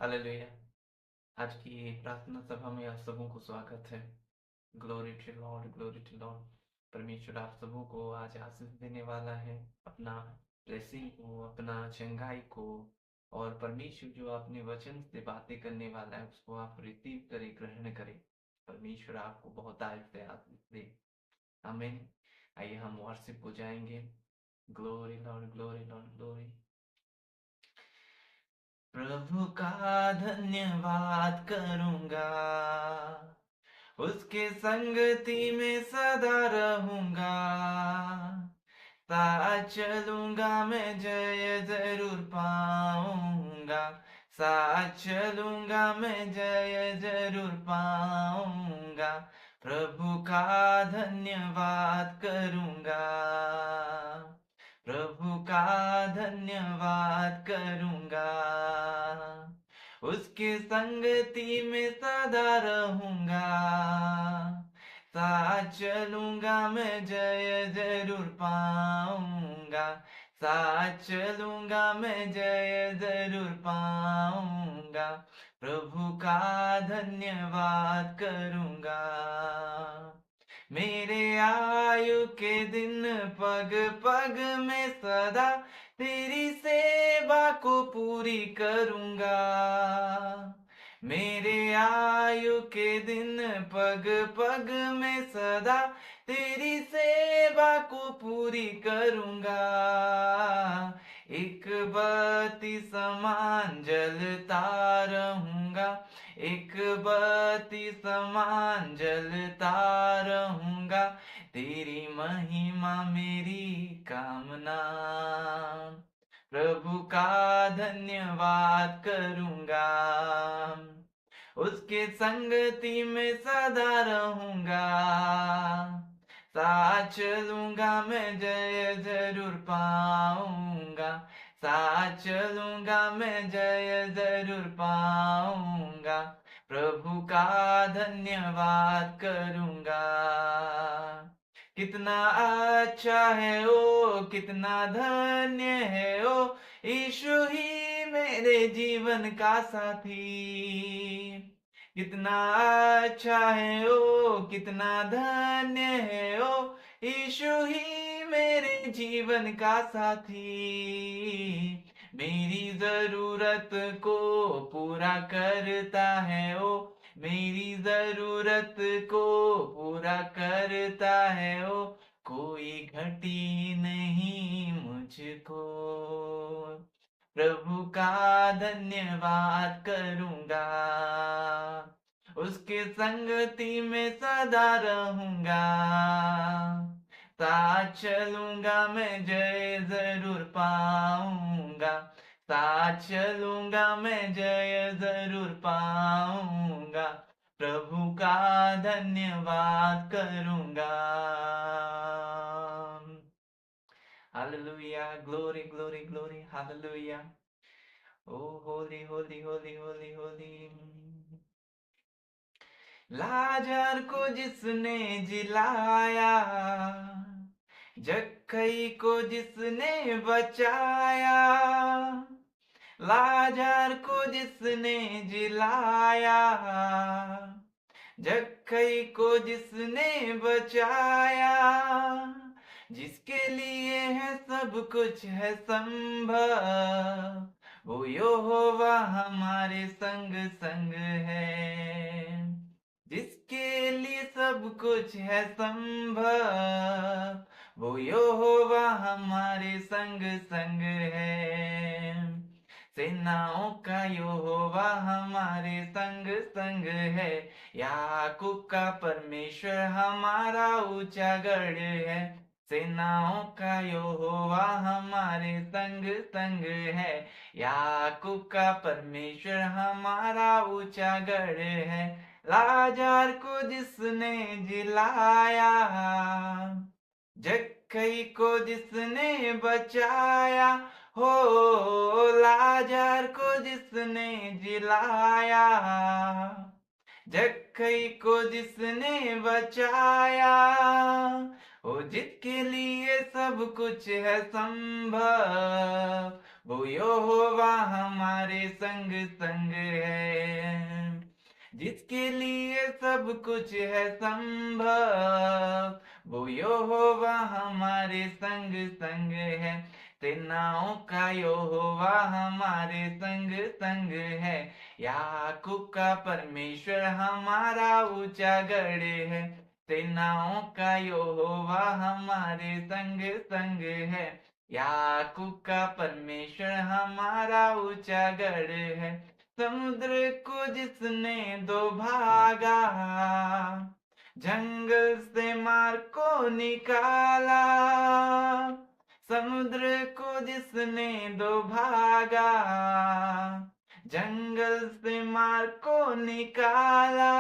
Hallelujah. आज की प्रार्थना सभा में आप सबों को स्वागत है। Glory to Lord, glory to Lord. परमेश्वर आप सबों को आज आशीष देने वाला है, अपना ब्लेसिंग को, अपना चंगाई को। और परमेश्वर जो अपने वचन से बातें करने वाला है उसको आप रिसीव करें, ग्रहण करें। परमेश्वर आपको बहुत आयु से आशीष दे। आमीन। आइए हम वर्शिप को जाएंगे। Glory Lord, glory Lord, glory. प्रभु का धन्यवाद करूंगा, उसके संगति में सदा रहूंगा। साथ चलूंगा मैं, जय जरूर पाऊंगा। साथ चलूंगा मैं, जय जरूर पाऊंगा। प्रभु का धन्यवाद करूंगा, प्रभु का धन्यवाद करूंगा। उसके संगति में सदा रहूंगा। साथ चलूंगा मैं, जय जरूर पाऊंगा। साथ चलूंगा मैं, जय जरूर पाऊंगा। प्रभु का धन्यवाद करूंगा। मेरे आयु के दिन पग पग में सदा तेरी सेवा को पूरी करूंगा। मेरे आयु के दिन पग पग में सदा तेरी सेवा को पूरी करूंगा। एक बत्ती समान जलता रहूंगा, एक बत्ती समान जलता रहूंगा। तेरी महिमा मेरी कामना, प्रभु का धन्यवाद करूंगा। उसके संगति में सदा रहूंगा। साथ चलूंगा मैं, जय जरूर पाऊंगा। साथ चलूंगा मैं, जय जरूर पाऊंगा। प्रभु का धन्यवाद करूंगा। कितना अच्छा है ओ, कितना धन्य है ओ, यीशु ही मेरे जीवन का साथी। कितना अच्छा है ओ, कितना धन्य है ओ, यीशु ही मेरे जीवन का साथी। मेरी जरूरत को पूरा करता है ओ, मेरी जरूरत को पूरा करता है ओ। कोई घटी नहीं मुझको, प्रभु का धन्यवाद करूंगा। उसके संगति में सदा रहूंगा। साथ चलूंगा मैं, जय जरूर पाऊंगा। साथ चलूंगा मैं, जय जरूर पाऊंगा। प्रभु का धन्यवाद करूंगा। Hallelujah, glory glory glory, hallelujah. O holy holy holy holy holy. लाजर को जिसने जिलाया, जक्कई को जिसने बचाया। लाजर को जिसने जिलाया, जक्कई को जिसने बचाया। जिसके लिए है सब कुछ है संभव, वो यहोवा हमारे संग संग है। जिसके लिए सब कुछ है संभव, वो यहोवा हमारे संग संग है। सेनाओं का यहोवा हमारे संग संग है। याकूब का परमेश्वर हमारा ऊंचा गढ़ है। सेनाओं का यहोवा हमारे संग संग है। याकूब का परमेश्वर हमारा ऊंचा गढ़ है। लाजर को जिसने जिलाया, जक्कई को जिसने बचाया। हो लाजर को जिसने जिलाया, जक्कई को जिसने बचाया। ओ जिसके लिए सब कुछ है संभव, वो यहोवा हमारे संग संग है, जिसके लिए सब कुछ है संभव। वो यहोवा हमारे संग संग है, सेनाओं का यहोवा हमारे संग संग है। याकूब का परमेश्वर हमारा ऊंचा गढ़ है, सेनाओं का यहोवा हमारे संग संग है। याकूब का परमेश्वर हमारा ऊंचा गढ़ है। समुद्र को जिसने दो भागा, जंगल से मार को निकाला। समुद्र को जिसने दो भागा, जंगल से मार को निकाला।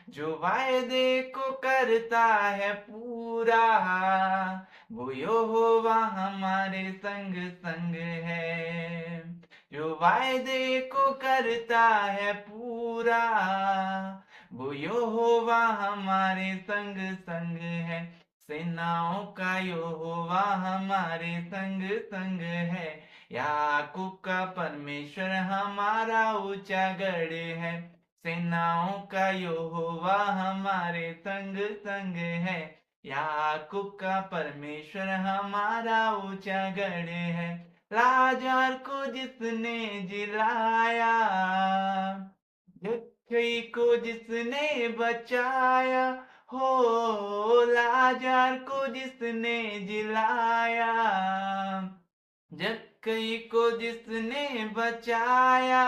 जो वायदे को करता है पूरा, वो यहोवा हमारे संग संग है। जो वायदे को करता है पूरा, वो यहोवा हमारे संग संग है। सेनाओं का यहोवा हमारे संग संग है। याकूब का परमेश्वर हमारा ऊंचा गढ़ है, सेनाओं का यहोवा हमारे संग संग है। याकूब का परमेश्वर हमारा ऊंचा गढ़ है। लाजर को जिसने जिलाया, जक्कई को जिसने बचाया, हो लाजर को जिसने जिलाया, जक्कई को जिसने बचाया।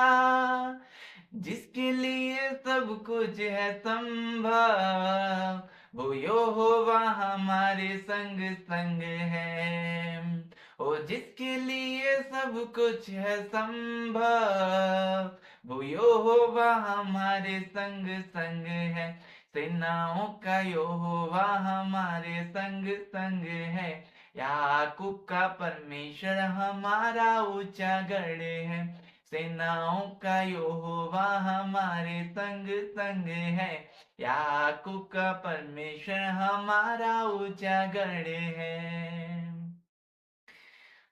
जिसके लिए सब कुछ है संभव, वो यहोवा हमारे संग संग है। ओ जिसके लिए सब कुछ है संभव, वो यहोवा हमारे संग संग है। सेनाओं का यहोवा हमारे संग संग है। याकूब का परमेश्वर हमारा ऊंचा गढ़ है, सेनाओं का यहोवा हमारे संग संग है। याकूब का परमेश्वर हमारा ऊंचा गढ़ है।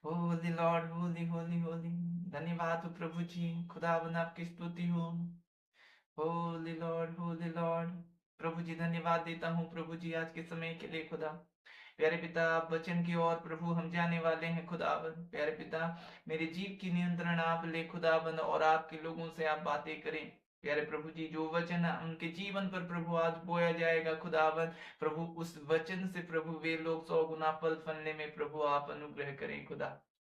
Holy Lord, holy holy holy. धन्यवाद हो प्रभु जी, खुदावन आपकी स्तुति हो। Holy Lord, holy Lord. प्रभु जी धन्यवाद देता हूँ प्रभु जी आज के समय के लिए खुदा। प्यारे पिता, आप वचन की ओर प्रभु हम जाने वाले हैं खुदावन। प्यारे पिता, मेरे जीव की नियंत्रण आप ले खुदावन, और आपके लोगों से आप बातें करें। प्यारे प्रभु जी, जो वचन उनके जीवन पर प्रभु आज बोया जाएगा खुदावन, प्रभु उस वचन से प्रभु वे लोग 100 गुना फल फलने में प्रभु आप अनुग्रह करें खुदा।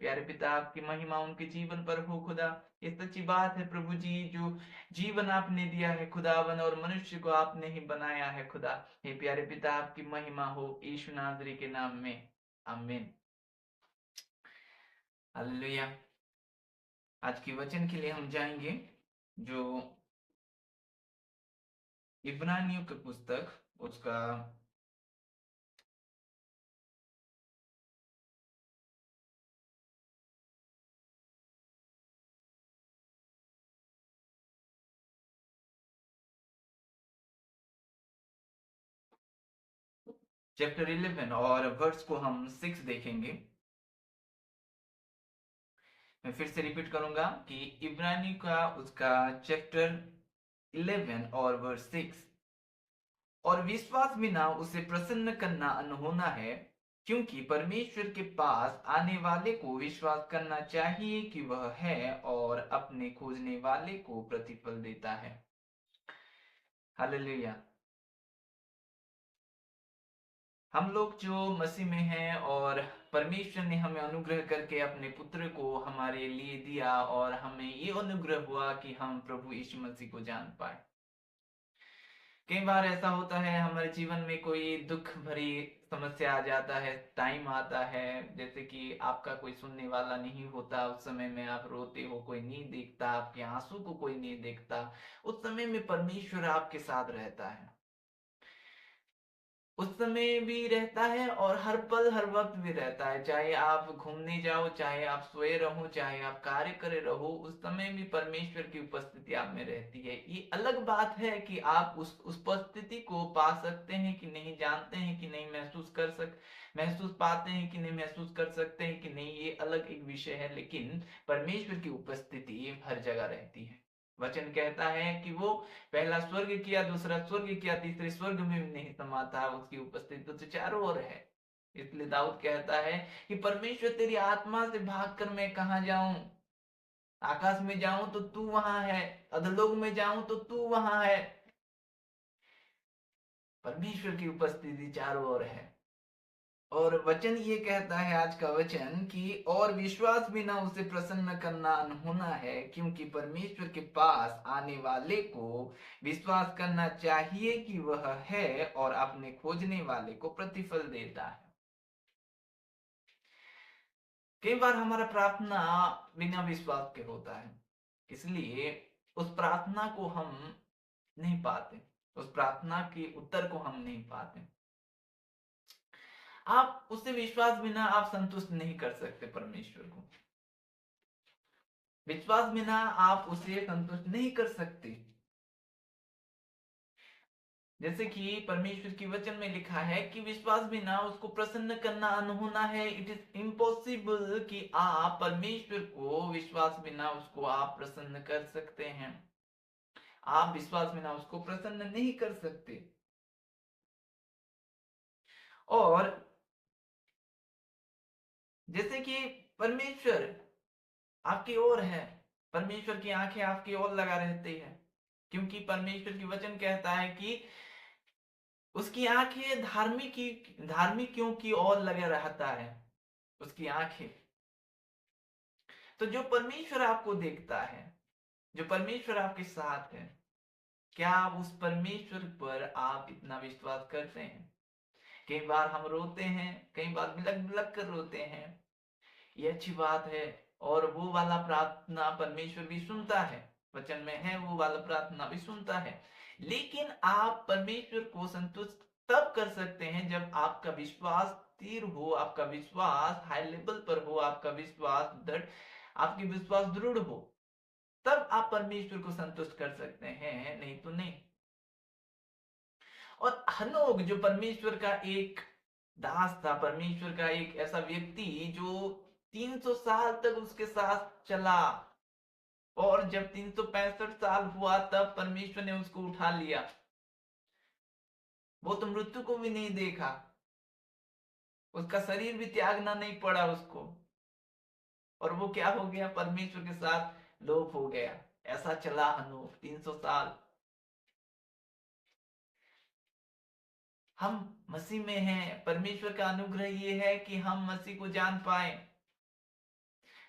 प्यारे पिता, आपकी महिमा उनके जीवन पर हो खुदा। ये सच्ची बात है प्रभु जी, जो जीवन आपने दिया है खुदावन, और मनुष्य को आपने ही बनाया है खुदा। हे प्यारे पिता, आपकी महिमा हो यीशु नासरी के नाम में, आमीन। हालेलुया। आज की वचन के लिए हम जाएंगे जो इब्रानियों की पुस्तक, उसका चैप्टर 11 और वर्स को हम 6 देखेंगे। मैं फिर से रिपीट करूंगा कि इब्रानी का उसका चैप्टर 11 और वर्स 6। और विश्वास बिना उसे प्रसन्न करना अनहोना है, क्योंकि परमेश्वर के पास आने वाले को विश्वास करना चाहिए कि वह है, और अपने खोजने वाले को प्रतिफल देता है। हालेलुया। हम लोग जो मसीह में हैं, और परमेश्वर ने हमें अनुग्रह करके अपने पुत्र को हमारे लिए दिया, और हमें ये अनुग्रह हुआ कि हम प्रभु यीशु मसीह को जान पाए। कई बार ऐसा होता है हमारे जीवन में, कोई दुख भरी समस्या आ जाता है, टाइम आता है, जैसे कि आपका कोई सुनने वाला नहीं होता, उस समय में आप रोते हो, कोई नहीं देखता, आपके आंसू को कोई नहीं देखता। उस समय में परमेश्वर आपके साथ रहता है। उस समय भी रहता है और हर पल हर वक्त भी रहता है। चाहे आप घूमने जाओ, चाहे आप सोए रहो, चाहे आप कार्य करे रहो, उस समय भी परमेश्वर की उपस्थिति आप में रहती है। ये अलग बात है कि आप उस उपस्थिति को पा सकते हैं कि नहीं, जानते हैं कि नहीं, महसूस पाते हैं कि नहीं, महसूस कर सकते हैं कि नहीं, ये अलग एक विषय है। लेकिन परमेश्वर की उपस्थिति हर जगह रहती है। वचन कहता है कि वो पहला स्वर्ग किया, दूसरा स्वर्ग किया, तीसरे स्वर्ग में भी नहीं समाता, उसकी उपस्थिति तो चारों ओर है। इसलिए दाऊद कहता है कि परमेश्वर तेरी आत्मा से भागकर मैं कहां जाऊं, आकाश में जाऊं तो तू वहां है, अधोलोक में जाऊं तो तू वहां है। परमेश्वर की उपस्थिति चारों ओर है। और वचन ये कहता है, आज का वचन, कि और विश्वास बिना उसे प्रसन्न करना अनहोना है, क्योंकि परमेश्वर के पास आने वाले को विश्वास करना चाहिए कि वह है और अपने खोजने वाले को प्रतिफल देता है। कई बार हमारा प्रार्थना बिना विश्वास के होता है, इसलिए उस प्रार्थना को हम नहीं पाते, उस प्रार्थना के उत्तर को हम नहीं पाते। आप उससे विश्वास बिना आप संतुष्ट नहीं कर सकते परमेश्वर को, विश्वास बिना आप उसे संतुष्ट नहीं कर सकते। जैसे कि परमेश्वर की वचन में लिखा है कि विश्वास बिना उसको प्रसन्न करना अनहोना है। इट इज इम्पॉसिबल कि आप परमेश्वर को विश्वास बिना उसको आप प्रसन्न कर सकते हैं। आप विश्वास बिना उसको प्रसन्न नहीं कर सकते। और जैसे कि परमेश्वर आपकी ओर है, परमेश्वर की आंखें आपकी ओर लगा रहती है, क्योंकि परमेश्वर की वचन कहता है कि उसकी आंखें धार्मिकों की ओर लगे रहता है, उसकी आंखें। तो जो परमेश्वर आपको देखता है, जो परमेश्वर आपके साथ है, क्या आप उस परमेश्वर पर आप इतना विश्वास करते हैं? कई बार हम रोते हैं, कई बार बिलक बिलक कर रोते हैं, ये अच्छी बात है। और वो वाला प्रार्थना परमेश्वर भी सुनता है, वचन में है वो वाला प्रार्थना भी सुनता है। लेकिन आप परमेश्वर को संतुष्ट तब कर सकते हैं जब आपका विश्वास स्थिर हो, आपका विश्वास हाई लेवल पर हो, आपकी विश्वास दृढ़ हो, तब आप परमेश्वर को संतुष्ट कर सकते हैं, नहीं तो नहीं। और हनोक जो परमेश्वर का एक दास था, परमेश्वर का एक ऐसा व्यक्ति जो 300 साल तक उसके साथ चला, और जब 365 साल हुआ तब परमेश्वर ने उसको उठा लिया। वो तो मृत्यु को भी नहीं देखा, उसका शरीर भी त्यागना नहीं पड़ा उसको, और वो क्या हो गया, परमेश्वर के साथ लोप हो गया। ऐसा चला हनोक 300 साल। हम मसीह में हैं, परमेश्वर का अनुग्रह ये है कि हम मसीह को जान पाए।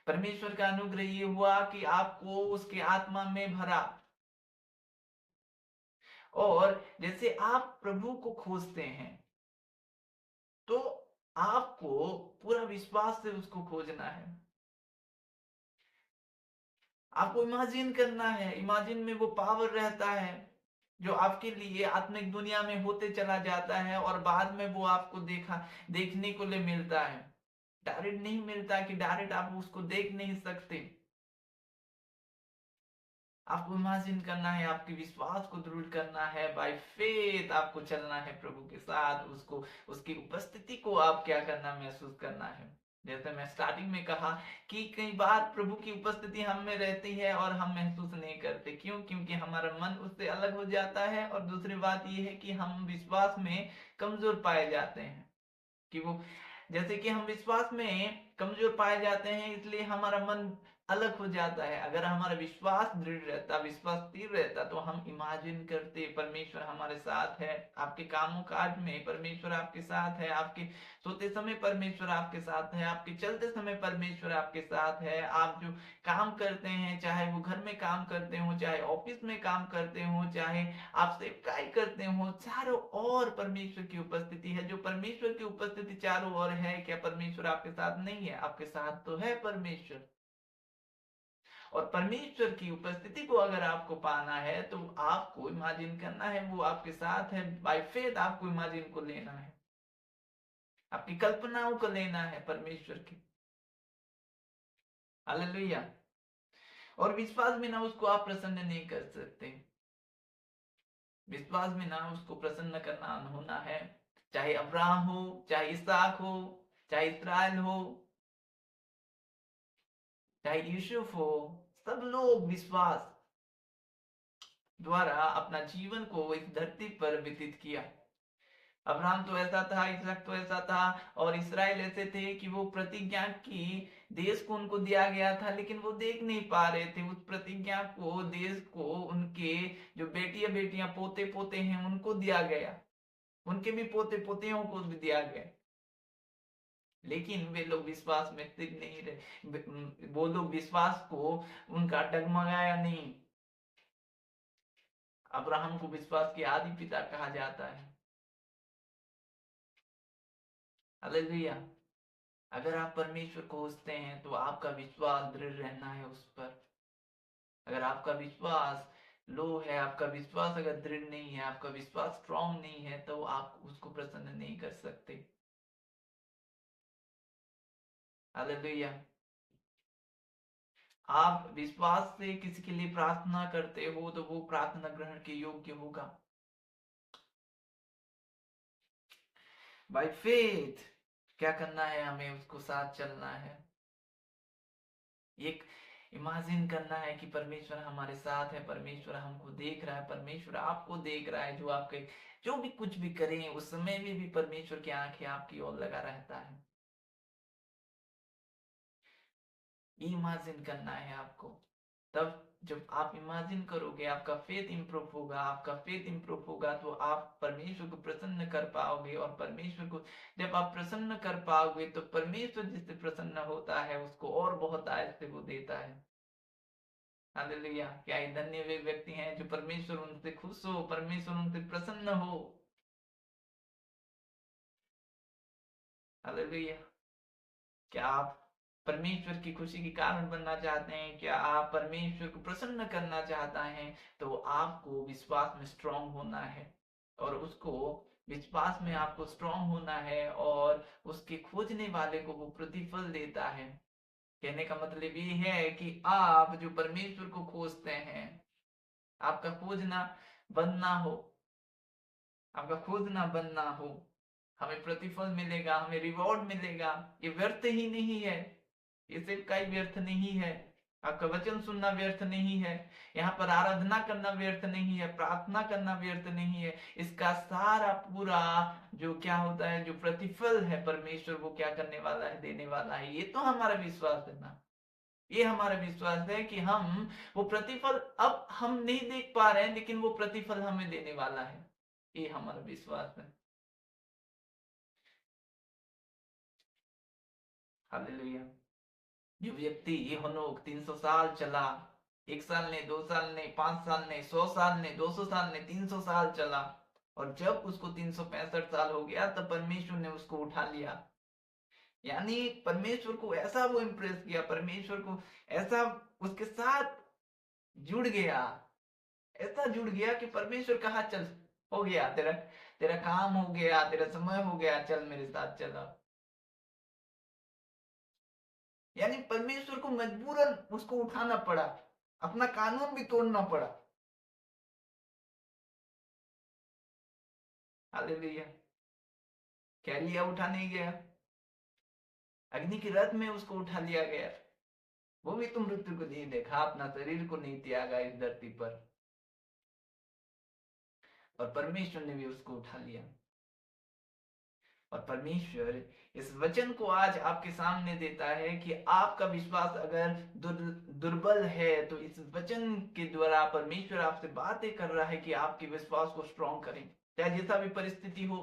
परमेश्वर का अनुग्रह ये हुआ कि आपको उसके आत्मा में भरा। और जैसे आप प्रभु को खोजते हैं, तो आपको पूरा विश्वास से उसको खोजना है। आपको इमेजिन करना है, इमेजिन में वो पावर रहता है जो आपके लिए आत्मिक दुनिया में होते चला जाता है, और बाद में वो आपको देखने को ले मिलता है। डायरेक्ट नहीं मिलता कि डायरेक्ट आप उसको देख नहीं सकते। आपको इमेजिन करना है, आपके विश्वास को दृढ़ करना है, बाय फेथ आपको चलना है प्रभु के साथ, उसको उसकी उपस्थिति को आप क्या करना, महसूस करना है। जैसे मैं स्टार्टिंग में कहा कि कई बार प्रभु की उपस्थिति हम में रहती है और हम महसूस नहीं करते। क्यों? क्योंकि हमारा मन उससे अलग हो जाता है। और दूसरी बात यह है कि हम विश्वास में कमजोर पाए जाते हैं, कि वो जैसे कि हम विश्वास में कमजोर पाए जाते हैं, इसलिए हमारा मन अलग हो जाता है। अगर हमारा विश्वास दृढ़ रहता, विश्वास स्थिर रहता, तो हम इमेजिन करते परमेश्वर हमारे साथ है, आपके कामों काज में परमेश्वर आपके साथ है, आपके सोते समय परमेश्वर आपके साथ है, आपके चलते समय परमेश्वर आपके साथ है। आप जो काम करते हैं, चाहे वो घर में काम करते हो, चाहे ऑफिस में काम करते हो, चाहे आप सेवकाई करते हो, चारों ओर परमेश्वर की उपस्थिति है। जो परमेश्वर की उपस्थिति चारों ओर है, क्या परमेश्वर आपके साथ नहीं है? आपके साथ तो है परमेश्वर। और परमेश्वर की उपस्थिति को अगर आपको पाना है तो आपको इमेजिन करना है वो आपके साथ है। बाय फेथ आपको इमेजिन को लेना है, आपकी कल्पनाओं को लेना है परमेश्वर की। हालेलुया। और विश्वास बिना उसको आप प्रसन्न नहीं कर सकते। विश्वास बिना उसको प्रसन्न करना होना है। चाहे अब्राहम हो, चाहे इसहाक हो, चाहे इस्राएल हो, चाहे यूसुफ हो, सब लोग विश्वास द्वारा अपना जीवन को इस धरती पर व्यतीत किया। अब्राहम तो ऐसा था, इसहाक तो ऐसा था, और इसराइल ऐसे थे कि वो प्रतिज्ञा की देश को उनको दिया गया था, लेकिन वो देख नहीं पा रहे थे उस प्रतिज्ञा को, देश को। उनके जो बेटियां बेटियां पोते पोते हैं उनको दिया गया, उनके भी पोते पोतियों को भी दिया गया, लेकिन वे लोग विश्वास में स्थिर नहीं रहे। वो लोग विश्वास को उनका डगमगाया नहीं। अब्राहम को विश्वास के आदि पिता कहा जाता है। हालेलुया। अगर आप परमेश्वर को खोजते हैं तो आपका विश्वास दृढ़ रहना है उस पर। अगर आपका विश्वास लो है, आपका विश्वास अगर दृढ़ नहीं है, आपका विश्वास स्ट्रांग नहीं है, तो आप उसको प्रसन्न नहीं कर सकते। हालेलुया। आप विश्वास से किसी के लिए प्रार्थना करते हो तो वो प्रार्थना ग्रहण के योग्य होगा। बाय फेथ क्या करना है हमें, उसको साथ चलना है। एक इमेजिन करना है कि परमेश्वर हमारे साथ है, परमेश्वर हमको देख रहा है, परमेश्वर आपको देख रहा है। जो आपके जो भी कुछ भी करें उस समय में भी परमेश्वर की आंखें आपकी ओर लगा रहता है। इमेजिन करना है आपको। तब जब आप इमेजिन करोगे आपका फेथ इंप्रूव होगा। आपका फेथ इंप्रूव होगा तो आप परमेश्वर को प्रसन्न कर पाओगे, और परमेश्वर को जब आप प्रसन्न कर पाओगे तो परमेश्वर जिससे प्रसन्न होता है उसको और बहुत आयत से वो देता है। हालेलुया। क्या ही धन्य वे व्यक्ति हैं जो परमेश्वर उनसे खुश हो, परमेश्वर उनसे प्रसन्न हो। हालेलुया। क्या आप परमेश्वर की खुशी के कारण बनना चाहते हैं? क्या आप परमेश्वर को प्रसन्न करना चाहता हैं? तो आपको विश्वास में स्ट्रांग होना है, और उसको विश्वास में आपको स्ट्रांग होना है, और उसके खोजने वाले को वो प्रतिफल देता है। कहने का मतलब ये है कि आप जो परमेश्वर को खोजते हैं, आपका खोजना बंद ना हो, आपका खोजना बंद ना हो, हमें प्रतिफल मिलेगा, हमें रिवॉर्ड मिलेगा। ये व्यर्थ ही नहीं है, ये सिर्फ का ही व्यर्थ नहीं है। आपका वचन सुनना व्यर्थ नहीं है, यहाँ पर आराधना करना व्यर्थ नहीं है, प्रार्थना करना व्यर्थ नहीं है। इसका सारा पूरा जो क्या होता है, जो प्रतिफल है परमेश्वर वो क्या करने वाला है, देने वाला है। ये तो हमारा विश्वास है ना, ये हमारा विश्वास है कि हम वो प्रतिफल अब हम नहीं देख पा रहे हैं, लेकिन वो प्रतिफल हमें देने वाला है। ये हमारा विश्वास है। हालेलुया। जो व्यक्ति ये हनोक 300 साल चला, 1 साल ने, 2 साल ने, 5 साल ने, 100 साल ने, 200 साल ने, 300 साल चला, और जब उसको 365 साल हो गया तब परमेश्वर ने उसको उठा लिया। यानी परमेश्वर को ऐसा वो इम्प्रेस किया, परमेश्वर को ऐसा उसके साथ जुड़ गया, ऐसा जुड़ गया कि परमेश्वर कहा चल, हो गया तेरा, तेरा काम हो गया, तेरा समय हो गया, चल मेरे साथ चला। यानी परमेश्वर को मजबूरन उसको उठाना पड़ा, अपना कानून भी तोड़ना पड़ा। हालेलुया। क्या लिया, उठा नहीं गया, अग्नि की रथ में उसको उठा लिया गया। वो भी तुम मृत्यु को नहीं देखा, अपना शरीर को नहीं त्यागा इस धरती पर, और परमेश्वर ने भी उसको उठा लिया। और परमेश्वर इस वचन को आज आपके सामने देता है कि आपका विश्वास अगर दुर्बल है तो इस वचन के द्वारा परमेश्वर आपसे बातें कर रहा है कि आपके विश्वास को स्ट्रांग करें। चाहे जैसा भी परिस्थिति हो,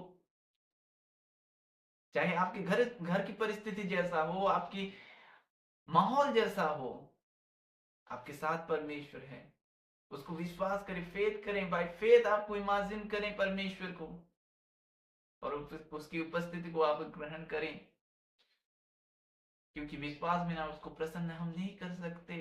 चाहे आपके घर की परिस्थिति जैसा हो, आपकी माहौल जैसा हो, आपके साथ परमेश्वर है। उसको विश्वास करें, फेथ करें, बाय फेथ आपको इमेजिन करें परमेश्वर को, और उसकी उपस्थिति को आप ग्रहण करें, क्योंकि विश्वास बिना उसको प्रसन्न हम नहीं कर सकते।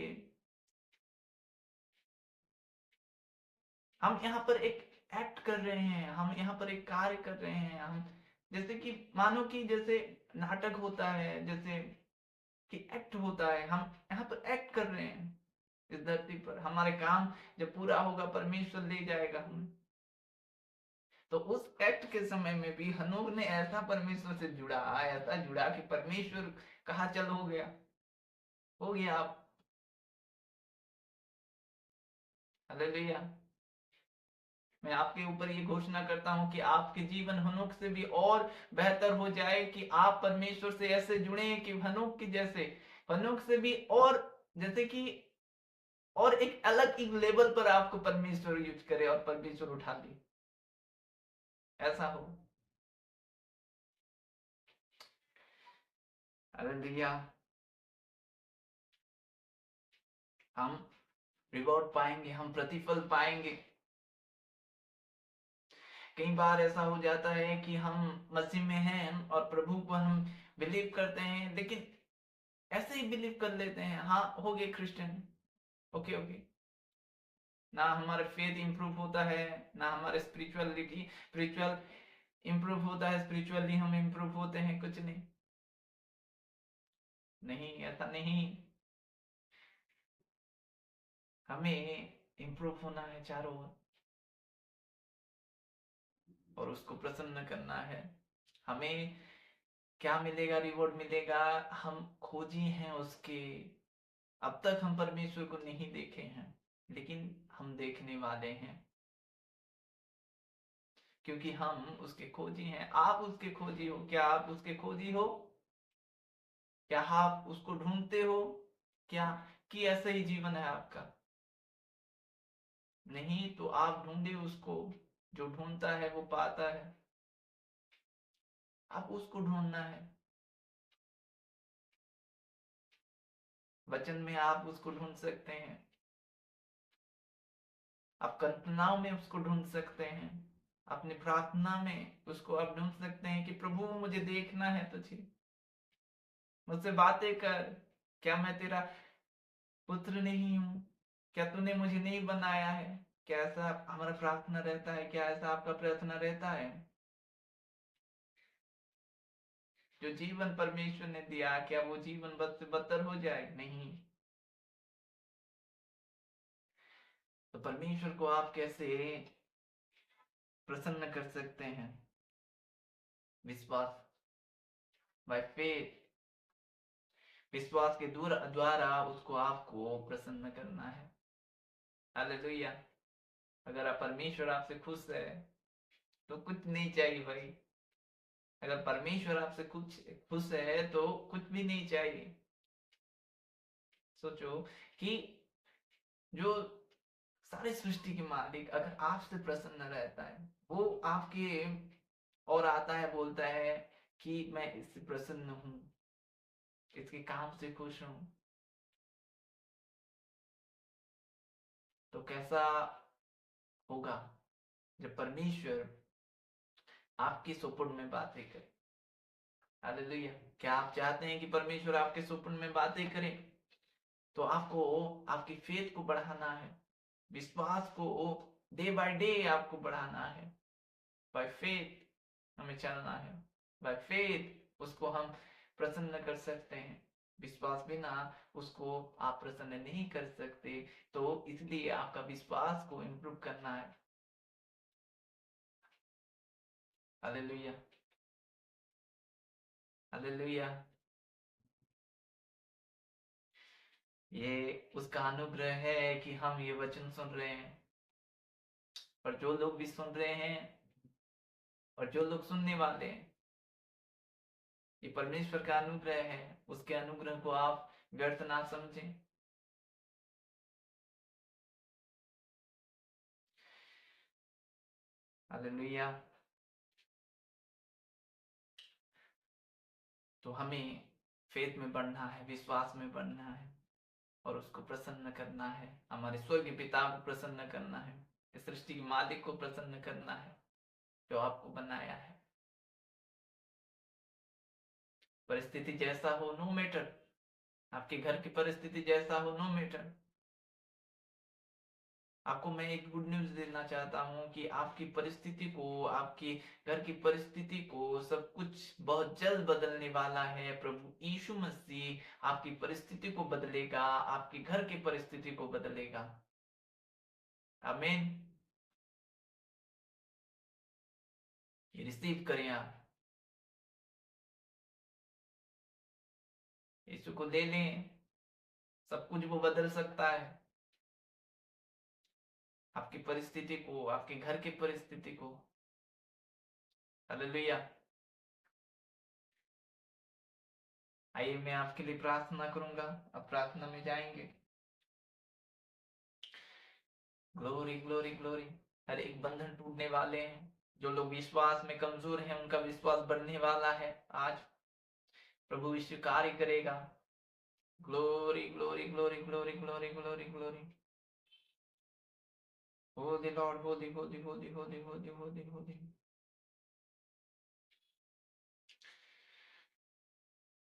हम यहाँ पर एक एक्ट कर रहे हैं, हम यहाँ पर एक कार्य कर रहे हैं। हम जैसे कि मानो कि जैसे नाटक होता है, जैसे कि एक्ट होता है, हम यहाँ पर एक्ट कर रहे हैं इस धरती पर। हमारे काम जब पूरा होगा परमेश्वर ले जाएगा हम। तो उस एक्ट के समय में भी हनोक ने ऐसा परमेश्वर से जुड़ा, ऐसा जुड़ा कि परमेश्वर कहा चल हो गया आप। हालेलुया। मैं आपके ऊपर ये घोषणा करता हूं कि आपके जीवन हनोक से भी और बेहतर हो जाए, कि आप परमेश्वर से ऐसे जुड़े कि हनोक के जैसे, हनोक से भी और जैसे कि और एक अलग एक लेवल पर आपको परमेश्वर यूज करे और परमेश्वर उठा ले, ऐसा हो। हालेलुया। हम रिवॉर्ड पाएंगे, हम प्रतिफल पाएंगे। कई बार ऐसा हो जाता है कि हम मसीह में हैं और प्रभु को हम बिलीव करते हैं, लेकिन ऐसे ही बिलीव कर लेते हैं, हाँ हो गए क्रिश्चियन, ओके ओके। ना हमारा फेथ इंप्रूव होता है, ना हमारे स्पिरिचुअल इंप्रूव होता है, स्पिरिचुअली हम इंप्रूव होते हैं, कुछ नहीं। नहीं, ऐसा नहीं। हमें इंप्रूव होना है चारों ओर, और उसको प्रसन्न करना है। हमें क्या मिलेगा? रिवॉर्ड मिलेगा। हम खोजी हैं उसके। अब तक हम परमेश्वर को नहीं देखे हैं, लेकिन हम देखने वाले हैं, क्योंकि हम उसके खोजी हैं। आप उसके खोजी हो? क्या आप उसके खोजी हो? क्या आप उसको ढूंढते हो? क्या कि ऐसा ही जीवन है आपका? नहीं तो आप ढूंढे उसको। जो ढूंढता है वो पाता है। आप उसको ढूंढना है। वचन में आप उसको ढूंढ सकते हैं, आप कल्पनाओं में उसको ढूंढ सकते हैं, अपनी प्रार्थना में उसको आप ढूंढ सकते हैं कि प्रभु मुझे देखना है तुझे, मुझसे बातें कर। क्या मैं तेरा पुत्र नहीं हूं? क्या तूने मुझे नहीं बनाया है? क्या ऐसा हमारा प्रार्थना रहता है? क्या ऐसा आपका प्रार्थना रहता है? जो जीवन परमेश्वर ने दिया, क्या वो जीवन बद से बदतर हो जाए? नहीं। तो परमेश्वर को आप कैसे प्रसन्न कर सकते हैं? विश्वास, बाय फेथ। विश्वास के द्वारा उसको आपको प्रसन्न करना है। हालेलुया। अगर आप परमेश्वर आपसे खुश है तो कुछ नहीं चाहिए भाई। अगर परमेश्वर आपसे कुछ खुश है तो कुछ भी नहीं चाहिए। सोचो कि जो सारी सृष्टि के मालिक अगर आपसे प्रसन्न रहता है, वो आपके और आता है, बोलता है कि मैं इससे प्रसन्न हूं, इसके काम से खुश हूं, तो कैसा होगा जब परमेश्वर आपके सुपुर्द में बातें करे? हालेलुया। क्या आप चाहते हैं कि परमेश्वर आपके सुपुर्द में बातें करे? तो आपको आपकी फेथ को बढ़ाना है, विश्वास को डे बाय डे आपको बढ़ाना है। बाय फेथ हमें चलना है। बाय फेथ उसको हम प्रसन्न कर सकते हैं। विश्वास बिना उसको आप प्रसन्न नहीं कर सकते। तो इसलिए आपका विश्वास को इम्प्रूव करना है। हालेलुया। हालेलुया। ये उसका अनुग्रह है कि हम ये वचन सुन रहे हैं, और जो लोग भी सुन रहे हैं और जो लोग सुनने वाले हैं, ये परमेश्वर का अनुग्रह है। उसके अनुग्रह को आप व्यर्थ ना समझें। हालेलुया। तो हमें फेथ में बढ़ना है, विश्वास में बढ़ना है, और उसको प्रसन्न करना है। हमारे स्वर्गीय पिता को प्रसन्न करना है, इस सृष्टि के मालिक को प्रसन्न करना है, जो आपको बनाया है। परिस्थिति जैसा हो, नो मैटर। आपके घर की परिस्थिति जैसा हो, नो मैटर। आपको मैं एक गुड न्यूज देना चाहता हूँ कि आपकी परिस्थिति को, आपकी घर की परिस्थिति को, सब कुछ बहुत जल्द बदलने वाला है। प्रभु यीशु मसीह आपकी परिस्थिति को बदलेगा, आपके घर की परिस्थिति को बदलेगा। आमीन। ये रिसीव करें आप, यीशु को ले लें, सब कुछ वो बदल सकता है। आपकी परिस्थिति को, आपके घर की परिस्थिति को। हालेलुया। आइए मैं आपके लिए प्रार्थना करूंगा, अब प्रार्थना में जाएंगे। Glory glory glory. हर एक बंधन टूटने वाले हैं। जो लोग विश्वास में कमजोर हैं उनका विश्वास बढ़ने वाला है। आज प्रभु यीशु कार्य करेगा। Glory glory glory glory glory glory glory. Holy Lord, holy holy holy holy holy holy holy.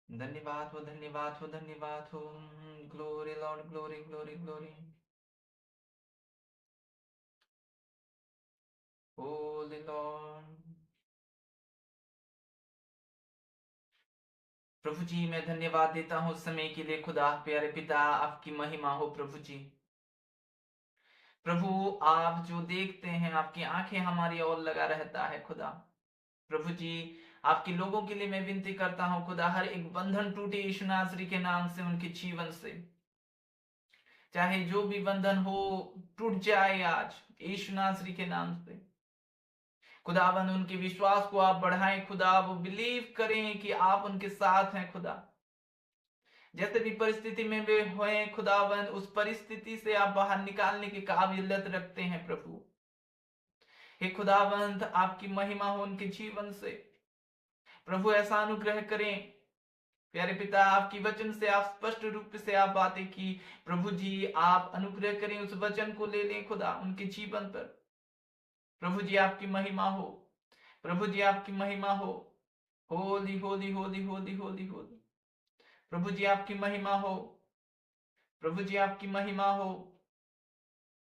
धन्यवाद हो, धन्यवाद हो, धन्यवाद हो। Glory Lord, glory glory glory. Holy Lord. प्रभु जी मैं धन्यवाद देता हूँ समय के लिए। खुदा प्यारे पिता, आपकी महिमा हो प्रभु जी। प्रभु आप जो देखते हैं, आपकी आंखें हमारी ओर लगा रहता है खुदा। प्रभु जी आपके लोगों के लिए मैं विनती करता हूँ खुदा, हर एक बंधन टूटे यीशु नासरी के नाम से, उनके जीवन से। चाहे जो भी बंधन हो टूट जाए आज यीशु नासरी के नाम से। खुदावन उनके विश्वास को आप बढ़ाएं खुदा, वो बिलीव करें कि आप उनके साथ हैं खुदा। जैसे भी परिस्थिति में वे हुए खुदावन, उस परिस्थिति से आप बाहर निकालने की काबिलियत रखते हैं प्रभु। हे खुदावंत आपकी महिमा हो उनके जीवन से। प्रभु ऐसा अनुग्रह करें प्यारे पिता, आपकी वचन से आप स्पष्ट रूप से आप बातें की। प्रभु जी आप अनुग्रह करें, उस वचन को ले लें खुदा उनके जीवन पर। प्रभु जी आपकी महिमा हो, प्रभु जी आपकी महिमा हो। Holi holy holy holy holy Holi. प्रभु जी आपकी महिमा हो, प्रभु जी आपकी महिमा हो।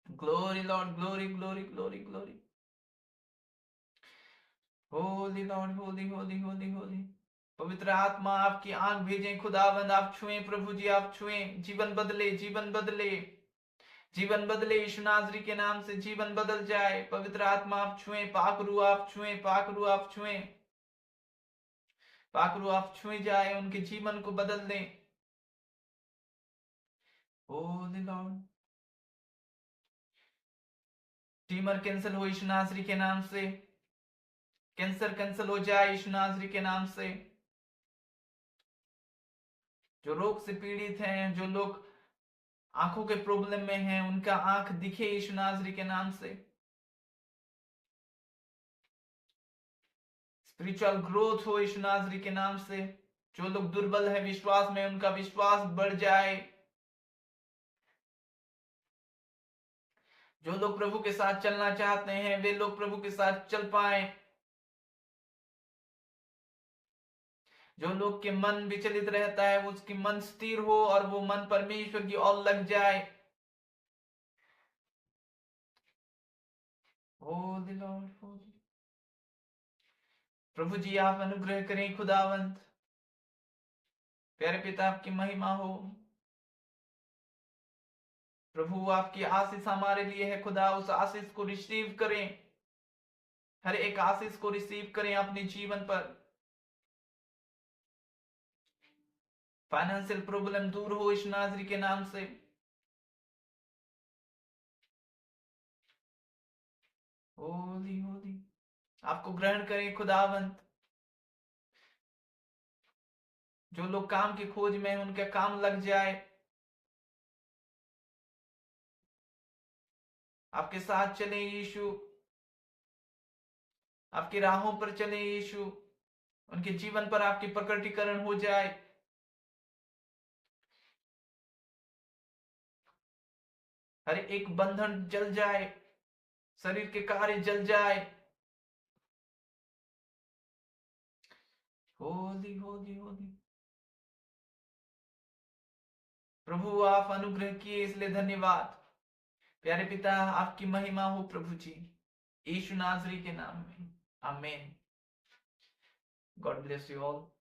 Glory Lord, glory glory glory glory. Holy Lord, holy holy holy Holi. पवित्र आत्मा आपकी आंख भेजें खुदावंद, आप छुएं प्रभु जी, आप छुएं। जीवन बदले, जीवन बदले, जीवन बदले यीशु नासरी के नाम से जीवन बदल जाए। पवित्र आत्मा आप छुएं, पाकरू आप छुएं, पाकरू आप छुएं, पाकरू आप छुए जाए, उनके जीवन को बदल दें। होली लॉर्ड। ट्यूमर कैंसिल हो यीशु नासरी के नाम से। कैंसर कैंसिल हो जाए यीशु नासरी के नाम से। जो रोग से पीड़ित हैं, जो लोग आंखों के प्रॉब्लम में हैं, उनका आंख दिखे यीशु नासरी के नाम से। स्पिरिचुअल ग्रोथ हो यीशु नासरी के नाम से। जो लोग दुर्बल है विश्वास में, उनका विश्वास बढ़ जाए। जो लोग प्रभु के साथ चलना चाहते हैं, वे लोग प्रभु के साथ चल पाए। जो लोग के मन विचलित रहता है, उसकी मन स्थिर हो और वो मन परमेश्वर की ओर लग जाए। होली लॉर्ड, होली। प्रभु जी आप अनुग्रह करें खुदावंत। प्यारे पिता आपकी महिमा हो। प्रभु आपकी आशीष हमारे लिए है खुदा, उस आशीष को रिसीव करें। हर एक आशीष को रिसीव करें अपने जीवन पर। फाइनेंशियल प्रॉब्लम दूर हो इस नाजरी के नाम से। होली होली। आपको ग्रहण करें खुदावंत। जो लोग काम की खोज में हैं, उनका काम लग जाए। आपके साथ चले यीशु, आपकी राहों पर चले यीशु। उनके जीवन पर आपकी प्रकटीकरण हो जाए। हर एक बंधन जल जाए, शरीर के कार्य जल जाए। होली होली होली। प्रभु आप अनुग्रह किए इसलिए धन्यवाद। प्यारे पिता, आपकी महिमा हो प्रभु जी, यीशु नासरी के नाम में, आमीन। God bless you all.